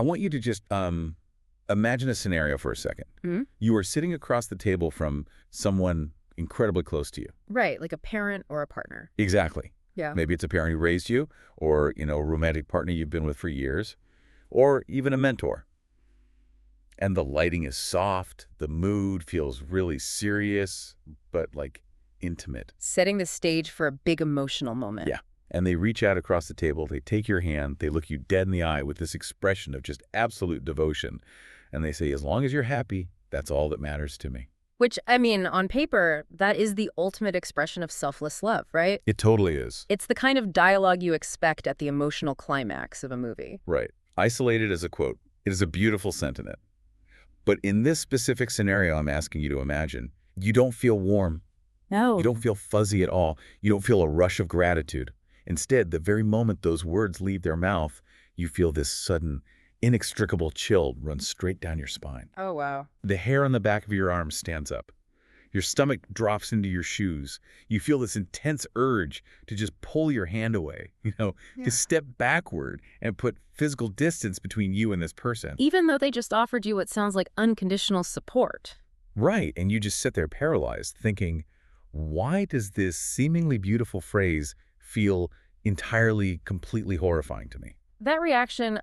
I want you to just imagine a scenario for a second. Hmm? You are sitting across the table from someone incredibly close to you. Right, like a parent or a partner. Exactly. Yeah. Maybe it's a parent who raised you, or, a romantic partner you've been with for years, or even a mentor. And the lighting is soft, the mood feels really serious, but like intimate. Setting the stage for a big emotional moment. Yeah. And they reach out across the table, they take your hand, they look you dead in the eye with this expression of just absolute devotion. And they say, as long as you're happy, that's all that matters to me. Which, I mean, on paper, that is the ultimate expression of selfless love, right? It totally is. It's the kind of dialogue you expect at the emotional climax of a movie. Right. Isolated as a quote, it is a beautiful sentiment. But in this specific scenario I'm asking you to imagine, you don't feel warm. No. You don't feel fuzzy at all. You don't feel a rush of gratitude. Instead, the very moment those words leave their mouth, you feel this sudden, inextricable chill run straight down your spine. Oh, wow. The hair on the back of your arm stands up. Your stomach drops into your shoes. You feel this intense urge to just pull your hand away, to step backward and put physical distance between you and this person. Even though they just offered you what sounds like unconditional support. Right, and you just sit there paralyzed, thinking, why does this seemingly beautiful phrase feel entirely, completely horrifying to me? That reaction,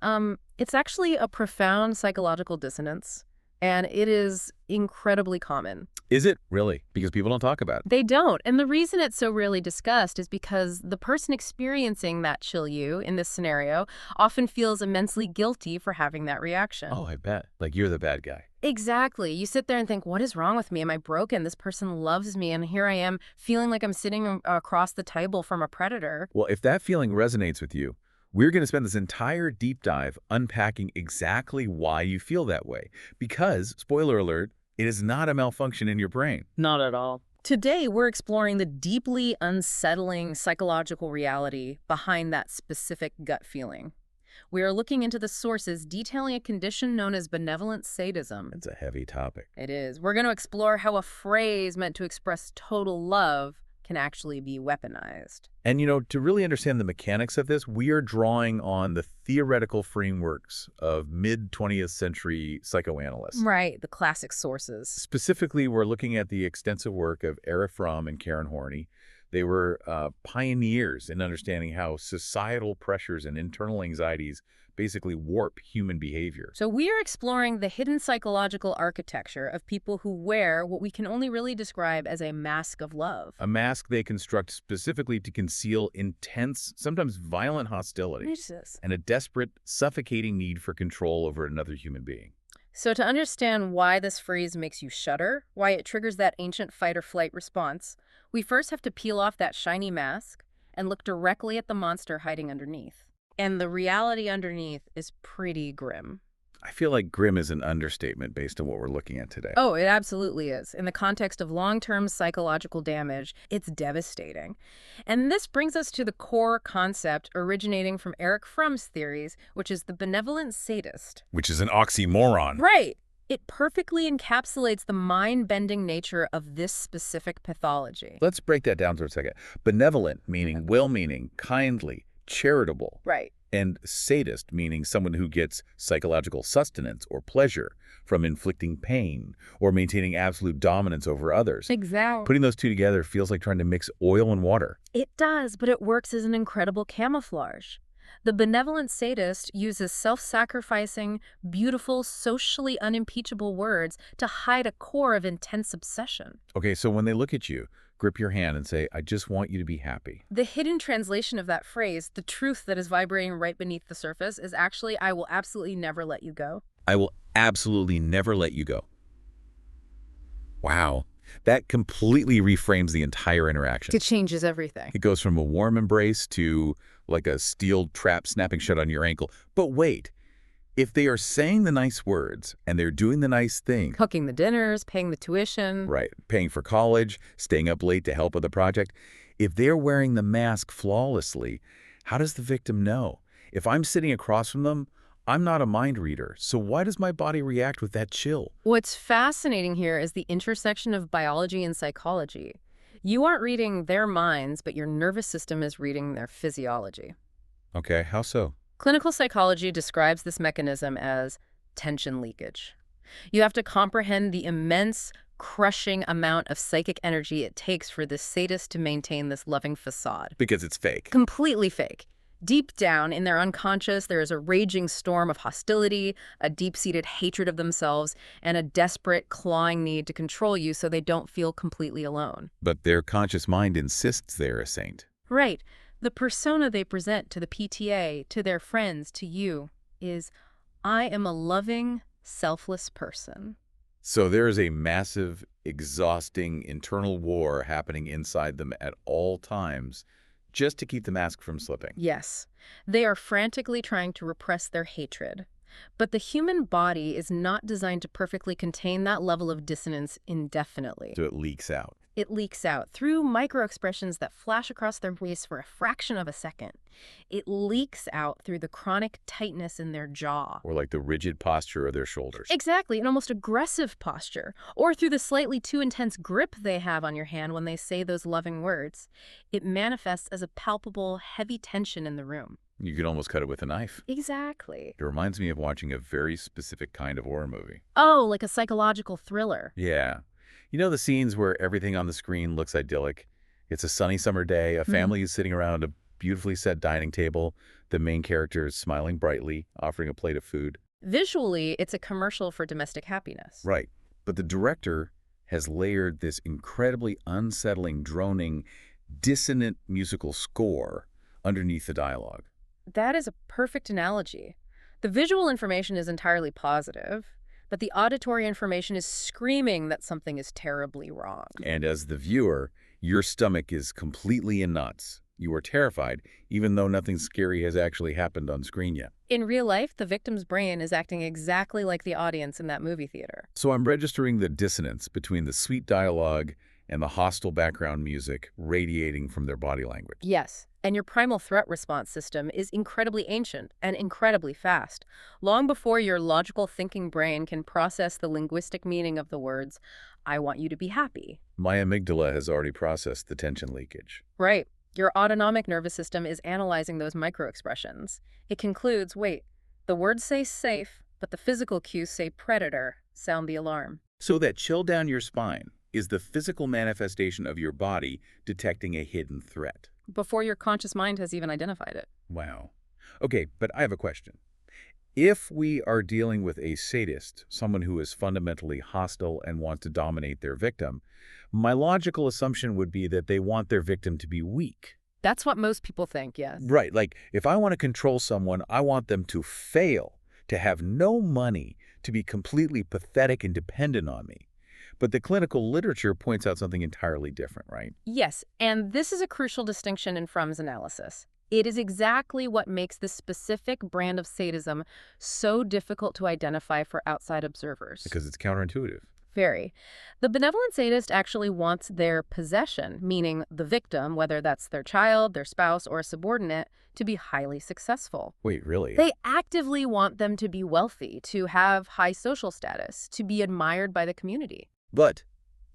it's actually a profound psychological dissonance, and it is incredibly common. Is it really? Because people don't talk about it. They don't. And the reason it's so rarely discussed is because the person experiencing that chill you in this scenario often feels immensely guilty for having that reaction. Oh, I bet. Like you're the bad guy. Exactly. You sit there and think, what is wrong with me? Am I broken? This person loves me, and here I am feeling like I'm sitting across the table from a predator. Well, if that feeling resonates with you, we're going to spend this entire deep dive unpacking exactly why you feel that way. Because, spoiler alert, it is not a malfunction in your brain. Not at all. Today, we're exploring the deeply unsettling psychological reality behind that specific gut feeling. We are looking into the sources detailing a condition known as benevolent sadism. It's a heavy topic. It is. We're going to explore how a phrase meant to express total love can actually be weaponized. And, to really understand the mechanics of this, we are drawing on the theoretical frameworks of mid-20th century psychoanalysts. Right, the classic sources. Specifically, we're looking at the extensive work of Erich Fromm and Karen Horney. They were pioneers in understanding how societal pressures and internal anxieties basically warp human behavior. So we are exploring the hidden psychological architecture of people who wear what we can only really describe as a mask of love. A mask they construct specifically to conceal intense, sometimes violent hostility and a desperate, suffocating need for control over another human being. So to understand why this phrase makes you shudder, why it triggers that ancient fight-or-flight response, we first have to peel off that shiny mask and look directly at the monster hiding underneath. And the reality underneath is pretty grim. I feel like grim is an understatement based on what we're looking at today. Oh, it absolutely is. In the context of long-term psychological damage, it's devastating. And this brings us to the core concept originating from Erich Fromm's theories, which is the benevolent sadist. Which is an oxymoron. Right. It perfectly encapsulates the mind-bending nature of this specific pathology. Let's break that down for a second. Benevolent, meaning well-meaning, kindly, charitable. Right. And sadist, meaning someone who gets psychological sustenance or pleasure from inflicting pain or maintaining absolute dominance over others. Exactly. Putting those two together feels like trying to mix oil and water. It does, but it works as an incredible camouflage. The benevolent sadist uses self-sacrificing, beautiful, socially unimpeachable words to hide a core of intense obsession. Okay, so when they look at you, grip your hand and say, I just want you to be happy. The hidden translation of that phrase, the truth that is vibrating right beneath the surface, is actually, I will absolutely never let you go. I will absolutely never let you go. Wow. That completely reframes the entire interaction. It changes everything. It goes from a warm embrace to like a steel trap snapping shut on your ankle. But wait, if they are saying the nice words and they're doing the nice thing, cooking the dinners, paying the tuition. Right, paying for college, staying up late to help with the project, if they're wearing the mask flawlessly, how does the victim know? If I'm sitting across from them, I'm not a mind reader, so why does my body react with that chill? What's fascinating here is the intersection of biology and psychology. You aren't reading their minds, but your nervous system is reading their physiology. Okay, how so? Clinical psychology describes this mechanism as tension leakage. You have to comprehend the immense, crushing amount of psychic energy it takes for this sadist to maintain this loving facade. Because it's fake. Completely fake. Deep down in their unconscious, there is a raging storm of hostility, a deep-seated hatred of themselves, and a desperate, clawing need to control you so they don't feel completely alone. But their conscious mind insists they're a saint. Right. The persona they present to the PTA, to their friends, to you, is, I am a loving, selfless person. So there is a massive, exhausting internal war happening inside them at all times just to keep the mask from slipping. Yes, they are frantically trying to repress their hatred. But the human body is not designed to perfectly contain that level of dissonance indefinitely. So it leaks out. It leaks out through microexpressions that flash across their face for a fraction of a second. It leaks out through the chronic tightness in their jaw. Or like the rigid posture of their shoulders. Exactly, an almost aggressive posture. Or through the slightly too intense grip they have on your hand when they say those loving words. It manifests as a palpable, heavy tension in the room. You could almost cut it with a knife. Exactly. It reminds me of watching a very specific kind of horror movie. Oh, like a psychological thriller. Yeah. You know the scenes where everything on the screen looks idyllic? It's a sunny summer day, a family is sitting around a beautifully set dining table, the main character is smiling brightly, offering a plate of food. Visually, it's a commercial for domestic happiness. Right. But the director has layered this incredibly unsettling, droning, dissonant musical score underneath the dialogue. That is a perfect analogy. The visual information is entirely positive, but the auditory information is screaming that something is terribly wrong. And as the viewer, your stomach is completely in knots. You are terrified, even though nothing scary has actually happened on screen yet. In real life, the victim's brain is acting exactly like the audience in that movie theater. So I'm registering the dissonance between the sweet dialogue and the hostile background music radiating from their body language. Yes, and your primal threat response system is incredibly ancient and incredibly fast. Long before your logical thinking brain can process the linguistic meaning of the words, I want you to be happy. My amygdala has already processed the tension leakage. Right. Your autonomic nervous system is analyzing those microexpressions. It concludes, wait, the words say safe, but the physical cues say predator. Sound the alarm. So that chill down your spine is the physical manifestation of your body detecting a hidden threat. Before your conscious mind has even identified it. Wow. Okay, but I have a question. If we are dealing with a sadist, someone who is fundamentally hostile and wants to dominate their victim, my logical assumption would be that they want their victim to be weak. That's what most people think, yes. Right, like if I want to control someone, I want them to fail, to have no money, to be completely pathetic and dependent on me. But the clinical literature points out something entirely different, right? Yes, and this is a crucial distinction in Frum's analysis. It is exactly what makes this specific brand of sadism so difficult to identify for outside observers. Because it's counterintuitive. Very. The benevolent sadist actually wants their possession, meaning the victim, whether that's their child, their spouse, or a subordinate, to be highly successful. Wait, really? They actively want them to be wealthy, to have high social status, to be admired by the community. But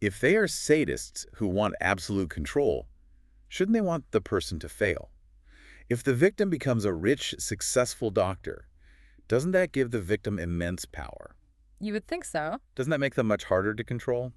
if they are sadists who want absolute control, shouldn't they want the person to fail? If the victim becomes a rich, successful doctor, doesn't that give the victim immense power? You would think so. Doesn't that make them much harder to control?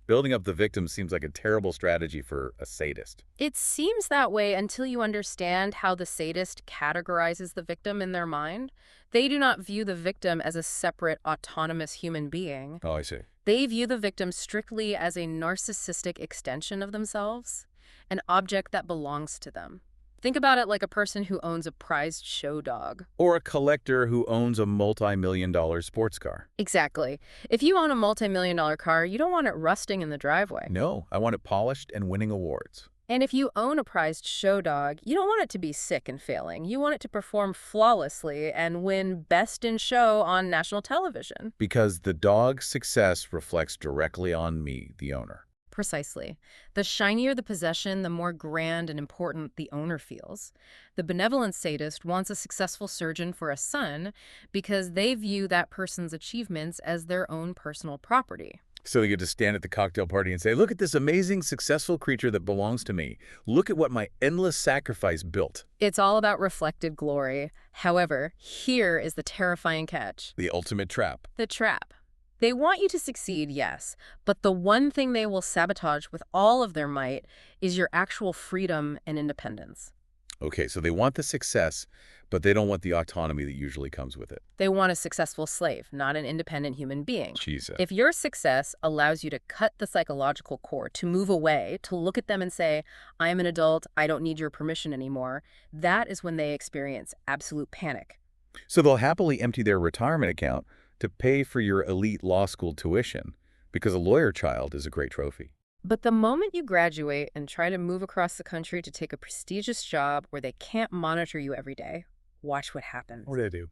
Building up the victim seems like a terrible strategy for a sadist. It seems that way until you understand how the sadist categorizes the victim in their mind. They do not view the victim as a separate, autonomous human being. Oh, I see. They view the victim strictly as a narcissistic extension of themselves, an object that belongs to them. Think about it like a person who owns a prized show dog. Or a collector who owns a multi-million-dollar sports car. Exactly. If you own a multi-million-dollar car, you don't want it rusting in the driveway. No, I want it polished and winning awards. And if you own a prized show dog, you don't want it to be sick and failing. You want it to perform flawlessly and win Best in Show on national television. Because the dog's success reflects directly on me, the owner. Precisely. The shinier the possession, the more grand and important the owner feels. The benevolent sadist wants a successful surgeon for a son because they view that person's achievements as their own personal property. So they get to stand at the cocktail party and say, look at this amazing, successful creature that belongs to me. Look at what my endless sacrifice built. It's all about reflected glory. However, here is the terrifying catch. The ultimate trap. The trap. They want you to succeed, yes, but the one thing they will sabotage with all of their might is your actual freedom and independence. Okay, so they want the success, but they don't want the autonomy that usually comes with it. They want a successful slave, not an independent human being. Jesus. If your success allows you to cut the psychological cord, to move away, to look at them and say, I'm an adult, I don't need your permission anymore, that is when they experience absolute panic. So they'll happily empty their retirement account to pay for your elite law school tuition because a lawyer child is a great trophy. But the moment you graduate and try to move across the country to take a prestigious job where they can't monitor you every day, watch what happens. What do they do?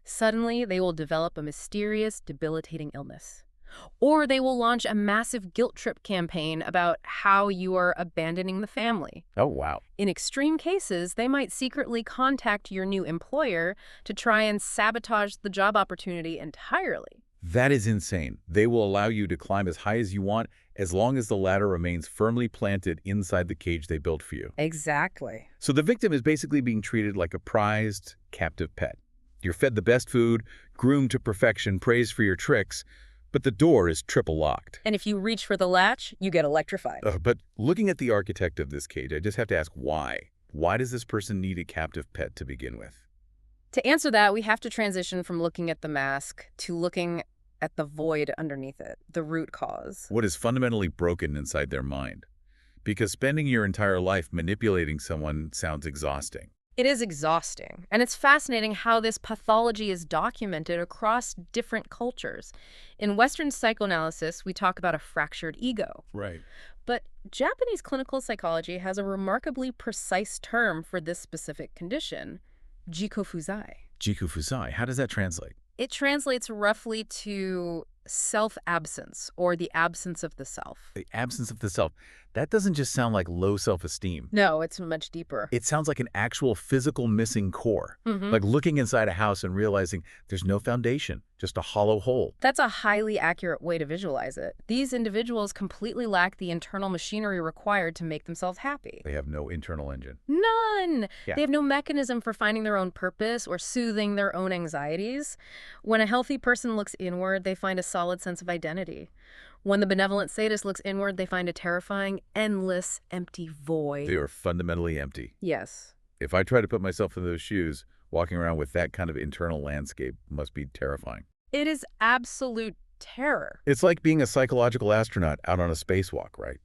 Suddenly, they will develop a mysterious, debilitating illness. Or they will launch a massive guilt trip campaign about how you are abandoning the family. Oh, wow. In extreme cases, they might secretly contact your new employer to try and sabotage the job opportunity entirely. That is insane. They will allow you to climb as high as you want as long as the ladder remains firmly planted inside the cage they built for you. Exactly. So the victim is basically being treated like a prized, captive pet. You're fed the best food, groomed to perfection, praised for your tricks, but the door is triple locked. And if you reach for the latch, you get electrified. But looking at the architect of this cage, I just have to ask why? Why does this person need a captive pet to begin with? To answer that, we have to transition from looking at the mask to looking at the void underneath it, the root cause. What is fundamentally broken inside their mind? Because spending your entire life manipulating someone sounds exhausting. It is exhausting, and it's fascinating how this pathology is documented across different cultures. In Western psychoanalysis, we talk about a fractured ego. Right. But Japanese clinical psychology has a remarkably precise term for this specific condition, jikofuzai. Jikufuzai, how does that translate? It translates roughly to self-absence, or the absence of the self. The absence of the self. That doesn't just sound like low self-esteem. No, it's much deeper. It sounds like an actual physical missing core. Like looking inside a house and realizing there's no foundation, just a hollow hole. That's a highly accurate way to visualize it. These individuals completely lack the internal machinery required to make themselves happy. They have no internal engine. None! Yeah. They have no mechanism for finding their own purpose or soothing their own anxieties. When a healthy person looks inward, they find a solid sense of identity. When the benevolent sadist looks inward, they find a terrifying, endless, empty void. They are fundamentally empty. Yes. If I try to put myself in those shoes, walking around with that kind of internal landscape must be terrifying. It is absolute terror. It's like being a psychological astronaut out on a spacewalk, right?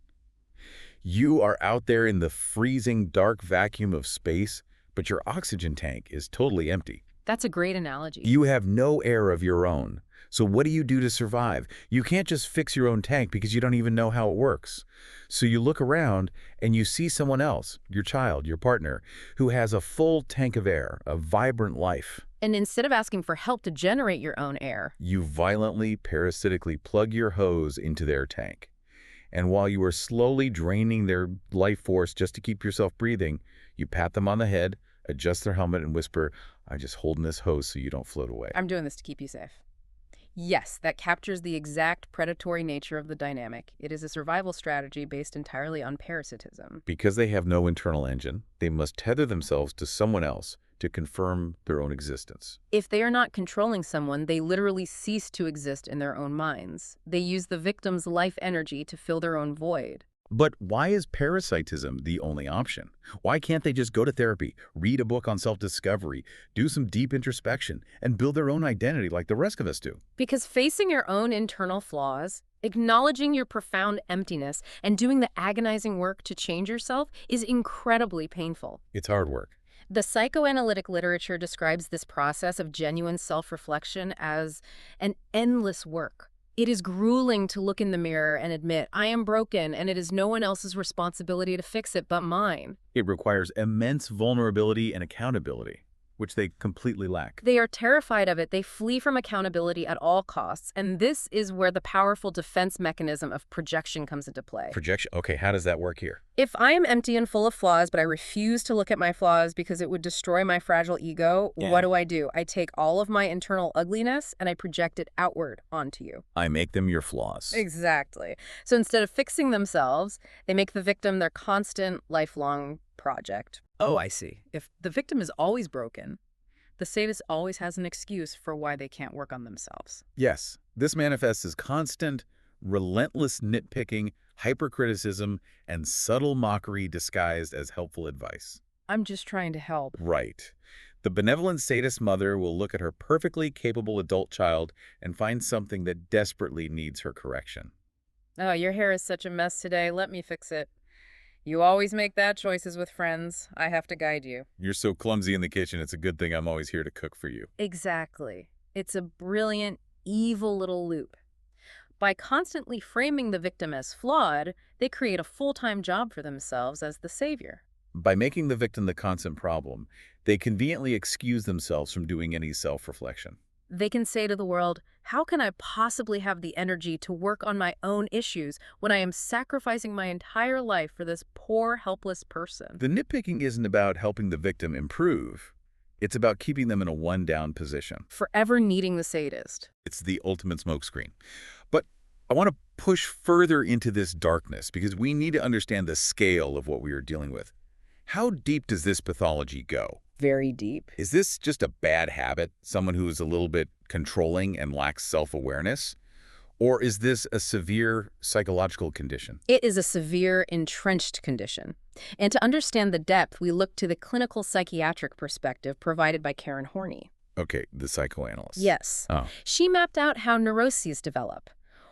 You are out there in the freezing, dark vacuum of space, but your oxygen tank is totally empty. That's a great analogy. You have no air of your own. So what do you do to survive? You can't just fix your own tank because you don't even know how it works. So you look around and you see someone else, your child, your partner, who has a full tank of air, a vibrant life. And instead of asking for help to generate your own air, You violently, parasitically plug your hose into their tank. And while you are slowly draining their life force just to keep yourself breathing, you pat them on the head, adjust their helmet, and whisper, I'm just holding this hose so you don't float away. I'm doing this to keep you safe. Yes, that captures the exact predatory nature of the dynamic. It is a survival strategy based entirely on parasitism. Because they have no internal engine, they must tether themselves to someone else to confirm their own existence. If they are not controlling someone, they literally cease to exist in their own minds. They use the victim's life energy to fill their own void. But why is parasitism the only option? Why can't they just go to therapy, read a book on self-discovery, do some deep introspection, and build their own identity like the rest of us do? Because facing your own internal flaws, acknowledging your profound emptiness, and doing the agonizing work to change yourself is incredibly painful. It's hard work. The psychoanalytic literature describes this process of genuine self-reflection as an endless work. It is grueling to look in the mirror and admit, I am broken, and it is no one else's responsibility to fix it but mine. It requires immense vulnerability and accountability. which they completely lack. They are terrified of it. They flee from accountability at all costs. And this is where the powerful defense mechanism of projection comes into play. Projection. Okay, how does that work here? If I am empty and full of flaws, but I refuse to look at my flaws because it would destroy my fragile ego, what do? I take all of my internal ugliness and I project it outward onto you. I make them your flaws. Exactly. So instead of fixing themselves, they make the victim their constant, lifelong project. Oh, I see. If the victim is always broken, the sadist always has an excuse for why they can't work on themselves. Yes, this manifests as constant, relentless nitpicking, hypercriticism, and subtle mockery disguised as helpful advice. I'm just trying to help. Right. The benevolent sadist mother will look at her perfectly capable adult child and find something that desperately needs her correction. Oh, your hair is such a mess today. Let me fix it. You always make bad choices with friends. I have to guide you. You're so clumsy in the kitchen, it's a good thing I'm always here to cook for you. Exactly. It's a brilliant, evil little loop. By constantly framing the victim as flawed, they create a full-time job for themselves as the savior. By making the victim the constant problem, they conveniently excuse themselves from doing any self-reflection. They can say to the world, how can I possibly have the energy to work on my own issues when I am sacrificing my entire life for this poor, helpless person? The nitpicking isn't about helping the victim improve. It's about keeping them in a one-down position. Forever needing the sadist. It's the ultimate smokescreen. But I want to push further into this darkness because we need to understand the scale of what we are dealing with. How deep does this pathology go? Very deep. Is this just a bad habit, someone who is a little bit controlling and lacks self-awareness? Or is this a severe psychological condition? It is a severe, entrenched condition. And to understand the depth, we look to the clinical psychiatric perspective provided by Karen Horney. Okay, the psychoanalyst. Yes. Oh. She mapped out how neuroses develop.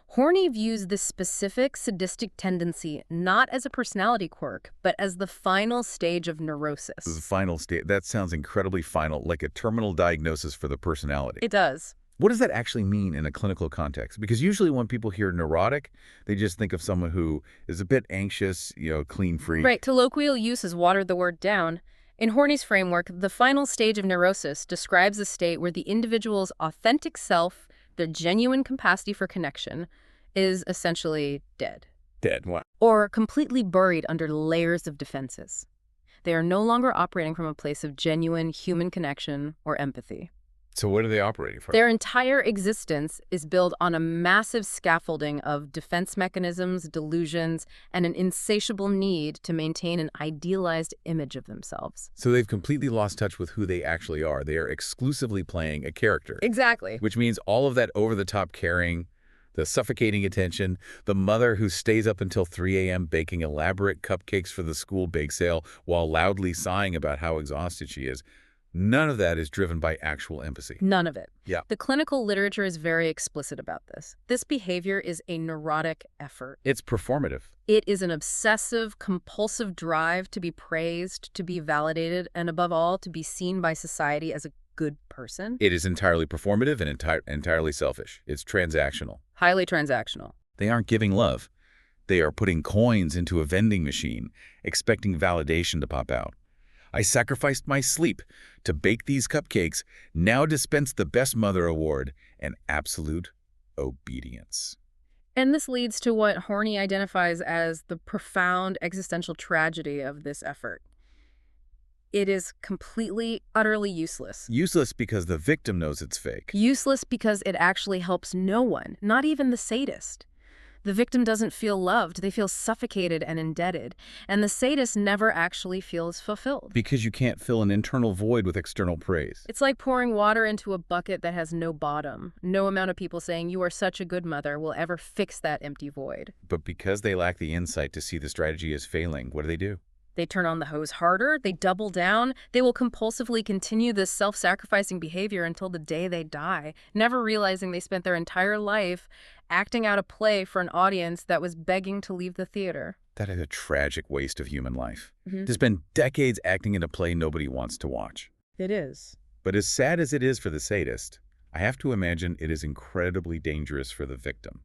Horney views this specific sadistic tendency not as a personality quirk, but as the final stage of neurosis. The final stage, that sounds incredibly final, like a terminal diagnosis for the personality. It does. What does that actually mean in a clinical context? Because usually when people hear neurotic, they just think of someone who is a bit anxious, clean free. Right, colloquial use has watered the word down. In Horney's framework, the final stage of neurosis describes a state where the individual's authentic self, their genuine capacity for connection, is essentially dead. Dead, what? Or completely buried under layers of defenses. They are no longer operating from a place of genuine human connection or empathy. So what are they operating from? Their entire existence is built on a massive scaffolding of defense mechanisms, delusions, and an insatiable need to maintain an idealized image of themselves. So they've completely lost touch with who they actually are. They are exclusively playing a character. Exactly. Which means all of that over-the-top caring, the suffocating attention, the mother who stays up until 3 a.m. baking elaborate cupcakes for the school bake sale while loudly sighing about how exhausted she is. None of that is driven by actual empathy. None of it. Yeah. The clinical literature is very explicit about this. This behavior is a neurotic effort. It's performative. It is an obsessive, compulsive drive to be praised, to be validated, and above all, to be seen by society as a good person. It is entirely performative and entirely selfish. It's transactional. Highly transactional. They aren't giving love. They are putting coins into a vending machine, expecting validation to pop out. I sacrificed my sleep to bake these cupcakes, now dispense the Best Mother Award, and absolute obedience. And this leads to what Horney identifies as the profound existential tragedy of this effort. It is completely, utterly useless. Useless because the victim knows it's fake. Useless because it actually helps no one, not even the sadist. The victim doesn't feel loved. They feel suffocated and indebted. And the sadist never actually feels fulfilled. Because you can't fill an internal void with external praise. It's like pouring water into a bucket that has no bottom. No amount of people saying you are such a good mother will ever fix that empty void. But because they lack the insight to see the strategy as failing, what do? They turn on the hose harder, they double down, they will compulsively continue this self-sacrificing behavior until the day they die, never realizing they spent their entire life acting out a play for an audience that was begging to leave the theater. That is a tragic waste of human life. To spend decades acting in a play nobody wants to watch. It is. But as sad as it is for the sadist, I have to imagine it is incredibly dangerous for the victim.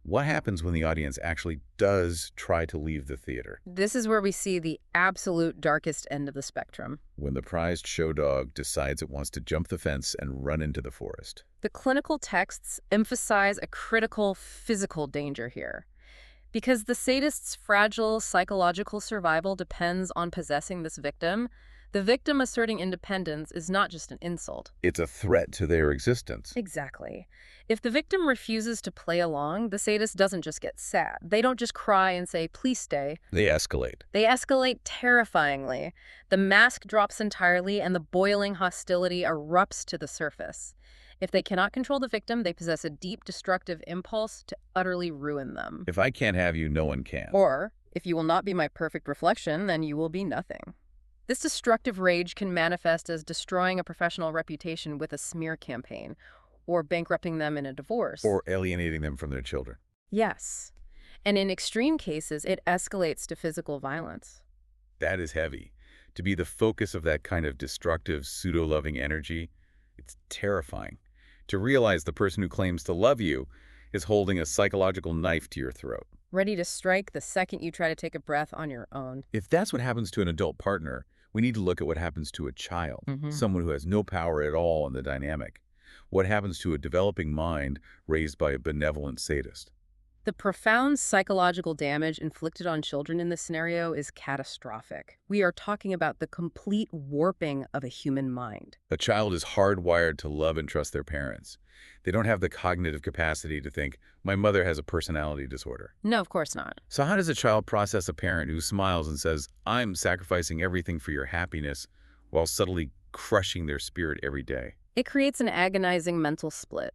What happens when the audience actually does try to leave the theater? This is where we see the absolute darkest end of the spectrum. When the prized show dog decides it wants to jump the fence and run into the forest. The clinical texts emphasize a critical physical danger here. Because the sadist's fragile psychological survival depends on possessing this victim, the victim asserting independence is not just an insult. It's a threat to their existence. Exactly. If the victim refuses to play along, the sadist doesn't just get sad. They don't just cry and say, please stay. They escalate. They escalate terrifyingly. The mask drops entirely and the boiling hostility erupts to the surface. If they cannot control the victim, they possess a deep destructive impulse to utterly ruin them. If I can't have you, no one can. Or, if you will not be my perfect reflection, then you will be nothing. This destructive rage can manifest as destroying a professional reputation with a smear campaign, or bankrupting them in a divorce. Or alienating them from their children. Yes. And in extreme cases, it escalates to physical violence. That is heavy. To be the focus of that kind of destructive, pseudo-loving energy, it's terrifying. To realize the person who claims to love you is holding a psychological knife to your throat. Ready to strike the second you try to take a breath on your own. If that's what happens to an adult partner, we need to look at what happens to a child, someone who has no power at all in the dynamic. What happens to a developing mind raised by a benevolent sadist? The profound psychological damage inflicted on children in this scenario is catastrophic. We are talking about the complete warping of a human mind. A child is hardwired to love and trust their parents. They don't have the cognitive capacity to think, my mother has a personality disorder. No, of course not. So how does a child process a parent who smiles and says, I'm sacrificing everything for your happiness, while subtly crushing their spirit every day? It creates an agonizing mental split.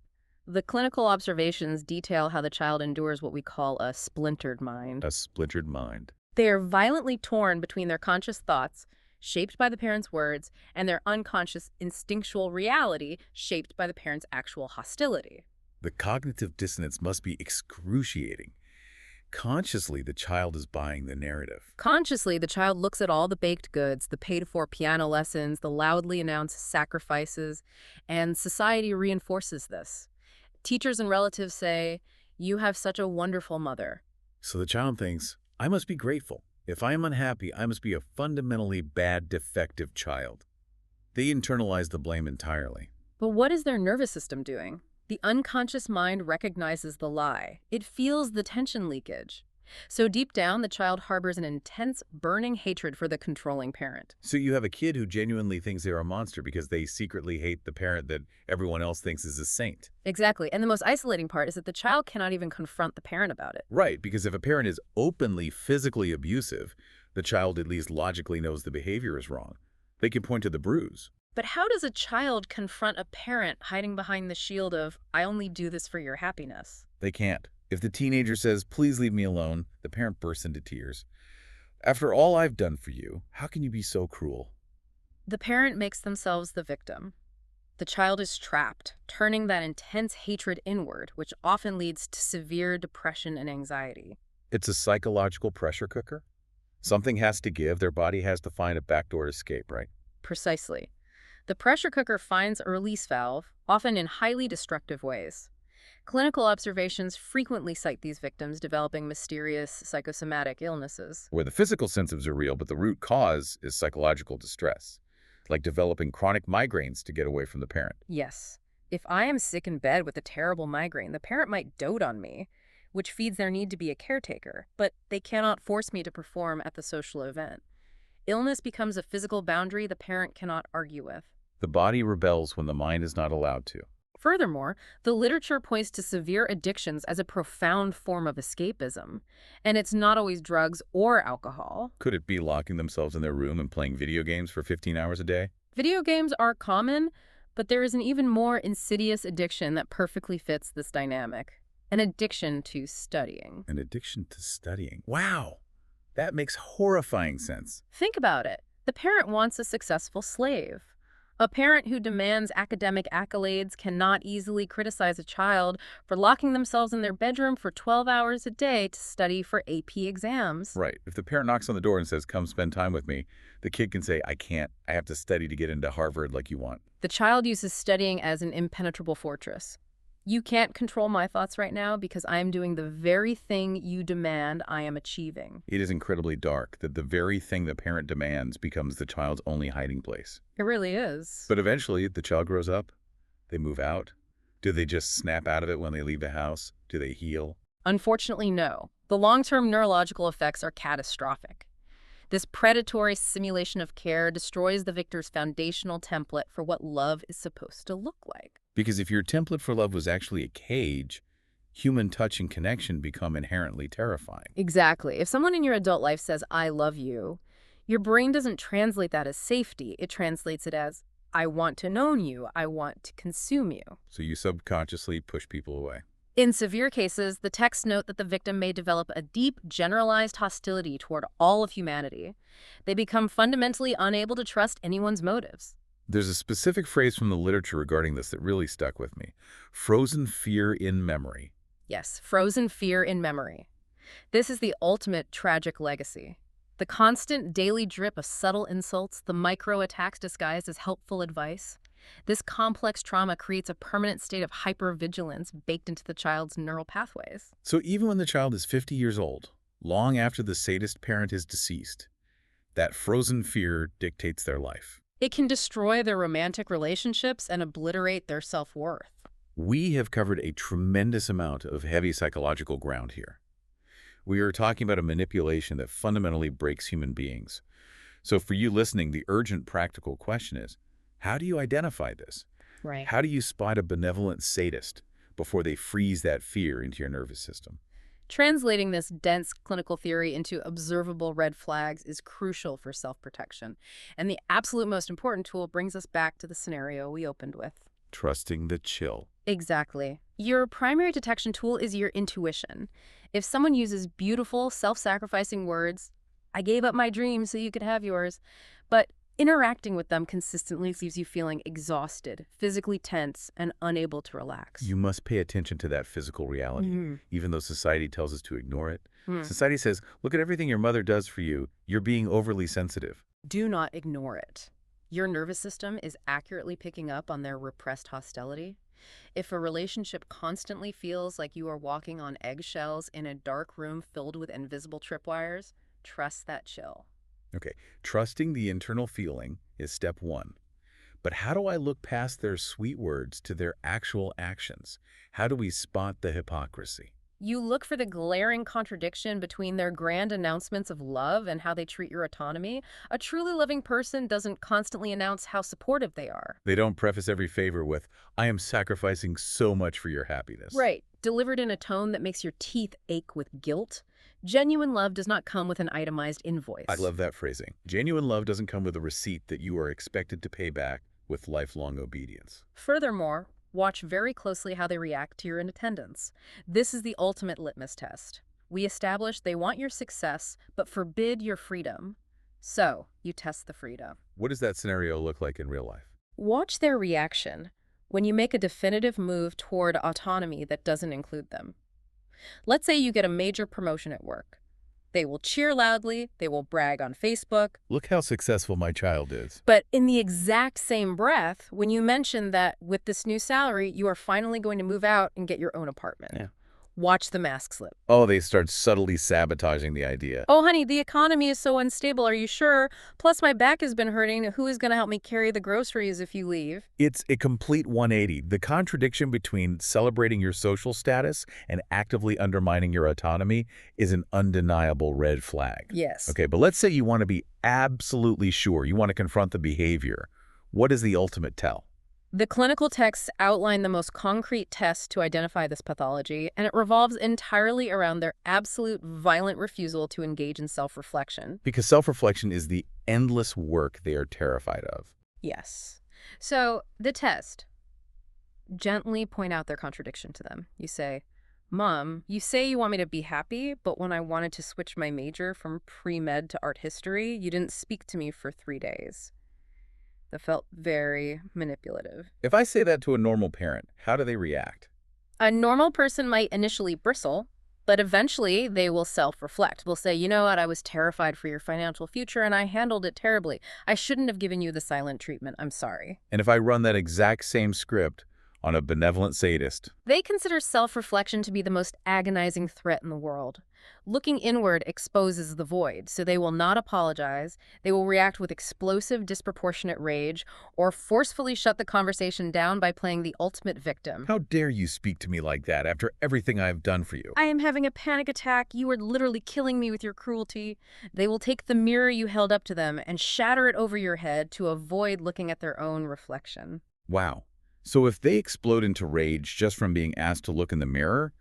The clinical observations detail how the child endures what we call a splintered mind. A splintered mind. They are violently torn between their conscious thoughts, shaped by the parent's words, and their unconscious instinctual reality, shaped by the parent's actual hostility. The cognitive dissonance must be excruciating. Consciously, the child is buying the narrative. Consciously, the child looks at all the baked goods, the paid-for piano lessons, the loudly announced sacrifices, and society reinforces this. Teachers and relatives say, you have such a wonderful mother. So the child thinks, I must be grateful. If I am unhappy, I must be a fundamentally bad, defective child. They internalize the blame entirely. But what is their nervous system doing? The unconscious mind recognizes the lie. It feels the tension leakage. So deep down, the child harbors an intense, burning hatred for the controlling parent. So you have a kid who genuinely thinks they're a monster because they secretly hate the parent that everyone else thinks is a saint. Exactly. And the most isolating part is that the child cannot even confront the parent about it. Right, because if a parent is openly physically abusive, the child at least logically knows the behavior is wrong. They can point to the bruise. But how does a child confront a parent hiding behind the shield of, I only do this for your happiness? They can't. If the teenager says, please leave me alone, the parent bursts into tears. After all I've done for you, how can you be so cruel? The parent makes themselves the victim. The child is trapped, turning that intense hatred inward, which often leads to severe depression and anxiety. It's a psychological pressure cooker. Something has to give. Their body has to find a backdoor escape, right? Precisely. The pressure cooker finds a release valve, often in highly destructive ways. Clinical observations frequently cite these victims developing mysterious psychosomatic illnesses. Where the physical symptoms are real, but the root cause is psychological distress, like developing chronic migraines to get away from the parent. Yes. If I am sick in bed with a terrible migraine, the parent might dote on me, which feeds their need to be a caretaker, but they cannot force me to perform at the social event. Illness becomes a physical boundary the parent cannot argue with. The body rebels when the mind is not allowed to. Furthermore, the literature points to severe addictions as a profound form of escapism, and it's not always drugs or alcohol. Could it be locking themselves in their room and playing video games for 15 hours a day? Video games are common, but there is an even more insidious addiction that perfectly fits this dynamic. An addiction to studying. An addiction to studying. Wow! That makes horrifying sense. Think about it. The parent wants a successful slave. A parent who demands academic accolades cannot easily criticize a child for locking themselves in their bedroom for 12 hours a day to study for AP exams. Right. If the parent knocks on the door and says, come spend time with me, the kid can say, I can't. I have to study to get into Harvard like you want. The child uses studying as an impenetrable fortress. You can't control my thoughts right now because I am doing the very thing you demand I am achieving. It is incredibly dark that the very thing the parent demands becomes the child's only hiding place. It really is. But eventually, the child grows up. They move out. Do they just snap out of it when they leave the house? Do they heal? Unfortunately, no. The long-term neurological effects are catastrophic. This predatory simulation of care destroys the victor's foundational template for what love is supposed to look like. Because if your template for love was actually a cage, human touch and connection become inherently terrifying. Exactly. If someone in your adult life says, I love you, your brain doesn't translate that as safety. It translates it as, I want to know you. I want to consume you. So you subconsciously push people away. In severe cases, the texts note that the victim may develop a deep, generalized hostility toward all of humanity. They become fundamentally unable to trust anyone's motives. There's a specific phrase from the literature regarding this that really stuck with me. Frozen fear in memory. Yes, frozen fear in memory. This is the ultimate tragic legacy. The constant daily drip of subtle insults, the micro-attacks disguised as helpful advice. This complex trauma creates a permanent state of hypervigilance baked into the child's neural pathways. So even when the child is 50 years old, long after the sadist parent is deceased, that frozen fear dictates their life. It can destroy their romantic relationships and obliterate their self-worth. We have covered a tremendous amount of heavy psychological ground here. We are talking about a manipulation that fundamentally breaks human beings. So for you listening, the urgent practical question is, how do you identify this? Right. How do you spot a benevolent sadist before they freeze that fear into your nervous system? Translating this dense clinical theory into observable red flags is crucial for self-protection. And the absolute most important tool brings us back to the scenario we opened with. Trusting the chill. Exactly. Your primary detection tool is your intuition. If someone uses beautiful, self-sacrificing words, I gave up my dreams so you could have yours, but interacting with them consistently leaves you feeling exhausted, physically tense, and unable to relax. You must pay attention to that physical reality, even though society tells us to ignore it. Society says, look at everything your mother does for you. You're being overly sensitive. Do not ignore it. Your nervous system is accurately picking up on their repressed hostility. If a relationship constantly feels like you are walking on eggshells in a dark room filled with invisible tripwires, trust that chill. Okay, trusting the internal feeling is step one. But how do I look past their sweet words to their actual actions? How do we spot the hypocrisy? You look for the glaring contradiction between their grand announcements of love and how they treat your autonomy. A truly loving person doesn't constantly announce how supportive they are. They don't preface every favor with, I am sacrificing so much for your happiness. Right. Delivered in a tone that makes your teeth ache with guilt. Genuine love does not come with an itemized invoice. I love that phrasing. Genuine love doesn't come with a receipt that you are expected to pay back with lifelong obedience. Furthermore, watch very closely how they react to your attendance. This is the ultimate litmus test. We establish they want your success, but forbid your freedom. So, you test the freedom. What does that scenario look like in real life? Watch their reaction when you make a definitive move toward autonomy that doesn't include them. Let's say you get a major promotion at work. They will cheer loudly, they will brag on Facebook. Look how successful my child is. But in the exact same breath, when you mention that with this new salary, you are finally going to move out and get your own apartment. Yeah. Watch the mask slip. Oh, they start subtly sabotaging the idea. Oh, honey, the economy is so unstable. Are you sure? Plus, my back has been hurting. Who is going to help me carry the groceries if you leave? It's a complete 180. The contradiction between celebrating your social status and actively undermining your autonomy is an undeniable red flag. Yes. Okay, but let's say you want to be absolutely sure. You want to confront the behavior. What is the ultimate tell? The clinical texts outline the most concrete tests to identify this pathology, and it revolves entirely around their absolute violent refusal to engage in self-reflection. Because self-reflection is the endless work they are terrified of. Yes. So, the test. Gently point out their contradiction to them. You say, Mom, you say you want me to be happy, but when I wanted to switch my major from pre-med to art history, you didn't speak to me for 3 days. That felt very manipulative. If I say that to a normal parent, how do they react? A normal person might initially bristle, but eventually they will self-reflect. They'll say, you know what, I was terrified for your financial future and I handled it terribly. I shouldn't have given you the silent treatment. I'm sorry. And if I run that exact same script on a benevolent sadist. They consider self-reflection to be the most agonizing threat in the world. Looking inward exposes the void, so they will not apologize, they will react with explosive, disproportionate rage, or forcefully shut the conversation down by playing the ultimate victim. How dare you speak to me like that after everything I've done for you? I am having a panic attack. You are literally killing me with your cruelty. They will take the mirror you held up to them and shatter it over your head to avoid looking at their own reflection. Wow. So if they explode into rage just from being asked to look in the mirror,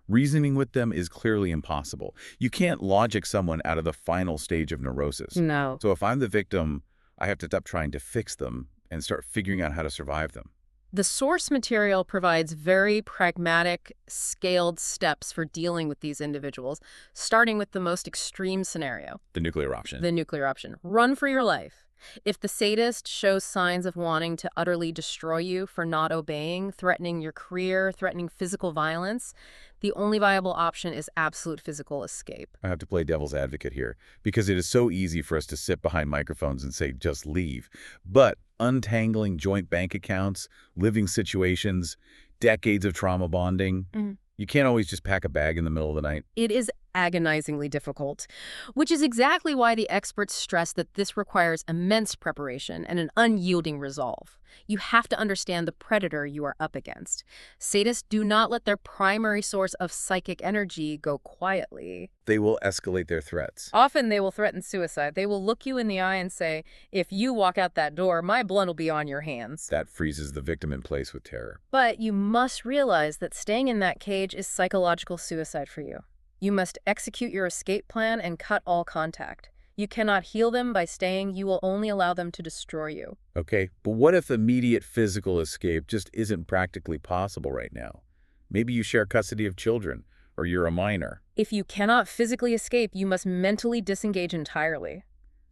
reasoning with them is clearly impossible. You can't logic someone out of the final stage of neurosis. No. So if I'm the victim, I have to stop trying to fix them and start figuring out how to survive them. The source material provides very pragmatic, scaled steps for dealing with these individuals, starting with the most extreme scenario. The nuclear option. The nuclear option. Run for your life. If the sadist shows signs of wanting to utterly destroy you for not obeying, threatening your career, threatening physical violence, the only viable option is absolute physical escape. I have to play devil's advocate here because it is so easy for us to sit behind microphones and say, just leave. But untangling joint bank accounts, living situations, decades of trauma bonding, you can't always just pack a bag in the middle of the night. It is agonizingly difficult, which is exactly why the experts stress that this requires immense preparation and an unyielding resolve. You have to understand the predator you are up against. Sadists do not let their primary source of psychic energy go quietly. They will escalate their threats. Often they will threaten suicide. They will look you in the eye and say, if you walk out that door, my blood will be on your hands. That freezes the victim in place with terror. But you must realize that staying in that cage is psychological suicide for you. You must execute your escape plan and cut all contact. You cannot heal them by staying. You will only allow them to destroy you. Okay, but what if immediate physical escape just isn't practically possible right now? Maybe you share custody of children, or you're a minor. If you cannot physically escape, you must mentally disengage entirely.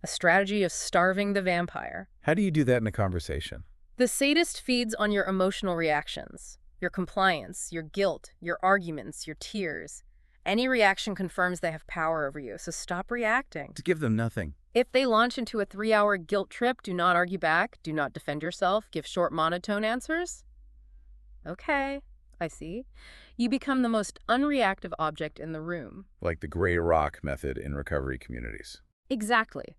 A strategy of starving the vampire. How do you do that in a conversation? The sadist feeds on your emotional reactions, your compliance, your guilt, your arguments, your tears. Any reaction confirms they have power over you, so stop reacting. To give them nothing. If they launch into a 3-hour guilt trip, do not argue back, do not defend yourself, give short monotone answers. Okay, I see. You become the most unreactive object in the room. Like the gray rock method in recovery communities. Exactly.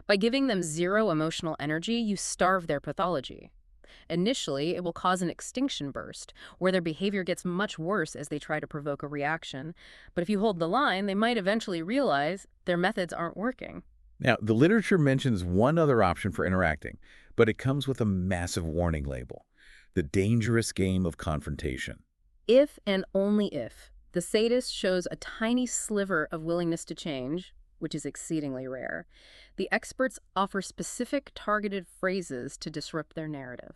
By giving them zero emotional energy, you starve their pathology. Initially, it will cause an extinction burst, where their behavior gets much worse as they try to provoke a reaction. But if you hold the line, they might eventually realize their methods aren't working. Now, the literature mentions one other option for interacting, but it comes with a massive warning label: the dangerous game of confrontation. If and only if the sadist shows a tiny sliver of willingness to change, which is exceedingly rare, the experts offer specific targeted phrases to disrupt their narrative.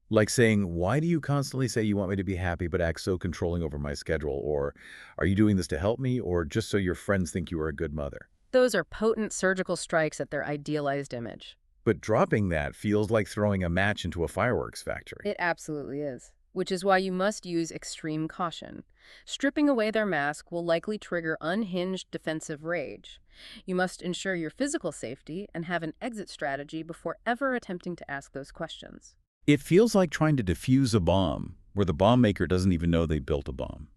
Like saying, why do you constantly say you want me to be happy but act so controlling over my schedule? Or, are you doing this to help me, or just so your friends think you are a good mother? Those are potent surgical strikes at their idealized image. But dropping that feels like throwing a match into a fireworks factory. It absolutely is, which is why you must use extreme caution. Stripping away their mask will likely trigger unhinged defensive rage. You must ensure your physical safety and have an exit strategy before ever attempting to ask those questions. It feels like trying to defuse a bomb, where the bomb maker doesn't even know they built a bomb.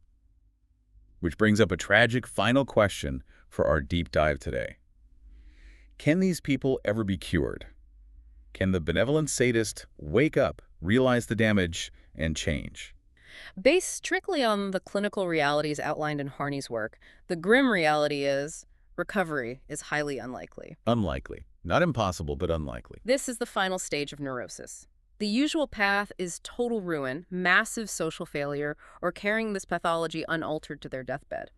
Which brings up a tragic final question for our deep dive today. Can these people ever be cured? Can the benevolent sadist wake up, realize the damage, and change? Based strictly on the clinical realities outlined in Harney's work, the grim reality is recovery is highly unlikely. Unlikely. Not impossible, but unlikely. This is the final stage of neurosis. The usual path is total ruin, massive social failure, or carrying this pathology unaltered to their deathbed.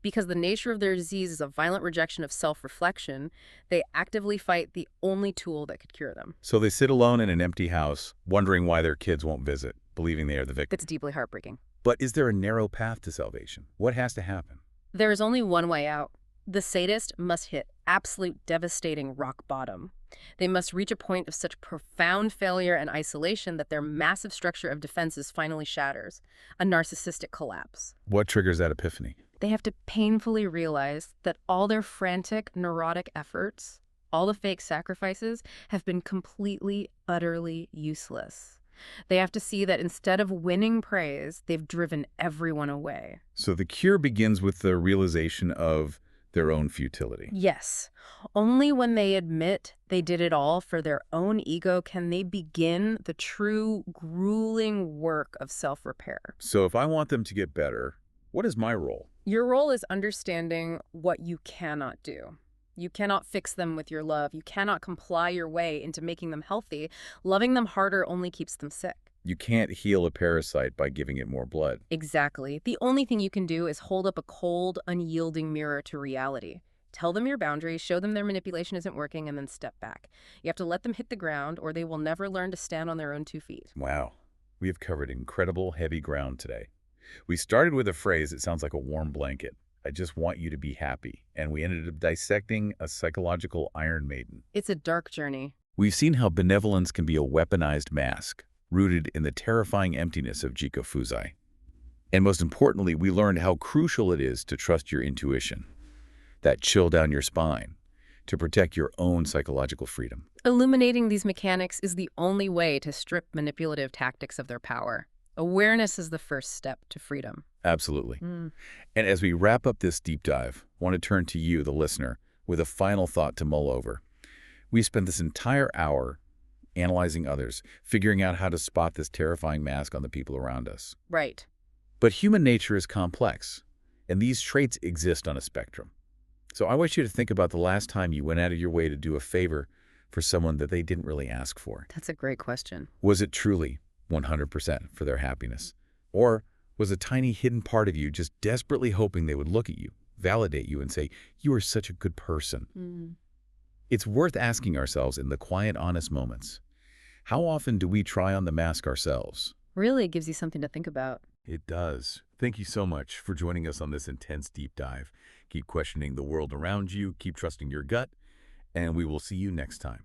Because the nature of their disease is a violent rejection of self-reflection, they actively fight the only tool that could cure them. So they sit alone in an empty house, wondering why their kids won't visit, believing they are the victim. It's deeply heartbreaking. But is there a narrow path to salvation? What has to happen? There is only one way out. The sadist must hit absolute devastating rock bottom. They must reach a point of such profound failure and isolation that their massive structure of defenses finally shatters, a narcissistic collapse. What triggers that epiphany? They have to painfully realize that all their frantic, neurotic efforts, all the fake sacrifices, have been completely, utterly useless. They have to see that instead of winning praise, they've driven everyone away. So the cure begins with the realization of their own futility. Yes. Only when they admit they did it all for their own ego can they begin the true, grueling work of self-repair. So if I want them to get better, what is my role? Your role is understanding what you cannot do. You cannot fix them with your love. You cannot comply your way into making them healthy. Loving them harder only keeps them sick. You can't heal a parasite by giving it more blood. Exactly. The only thing you can do is hold up a cold, unyielding mirror to reality. Tell them your boundaries, show them their manipulation isn't working, and then step back. You have to let them hit the ground, or they will never learn to stand on their own 2 feet. Wow. We have covered incredible, heavy ground today. We started with a phrase that sounds like a warm blanket. I just want you to be happy. And we ended up dissecting a psychological Iron Maiden. It's a dark journey. We've seen how benevolence can be a weaponized mask, rooted in the terrifying emptiness of Jiko Fuzai. And most importantly, we learned how crucial it is to trust your intuition, that chill down your spine, to protect your own psychological freedom. Illuminating these mechanics is the only way to strip manipulative tactics of their power. Awareness is the first step to freedom. Absolutely. And as we wrap up this deep dive, I want to turn to you, the listener, with a final thought to mull over. We spent this entire hour analyzing others, figuring out how to spot this terrifying mask on the people around us. Right. But human nature is complex, and these traits exist on a spectrum. So I want you to think about the last time you went out of your way to do a favor for someone that they didn't really ask for. That's a great question. Was it truly 100% for their happiness? Or was a tiny hidden part of you just desperately hoping they would look at you, validate you, and say, you are such a good person? It's worth asking ourselves in the quiet, honest moments, how often do we try on the mask ourselves? Really gives you something to think about. It does. Thank you so much for joining us on this intense deep dive. Keep questioning the world around you, keep trusting your gut, and we will see you next time.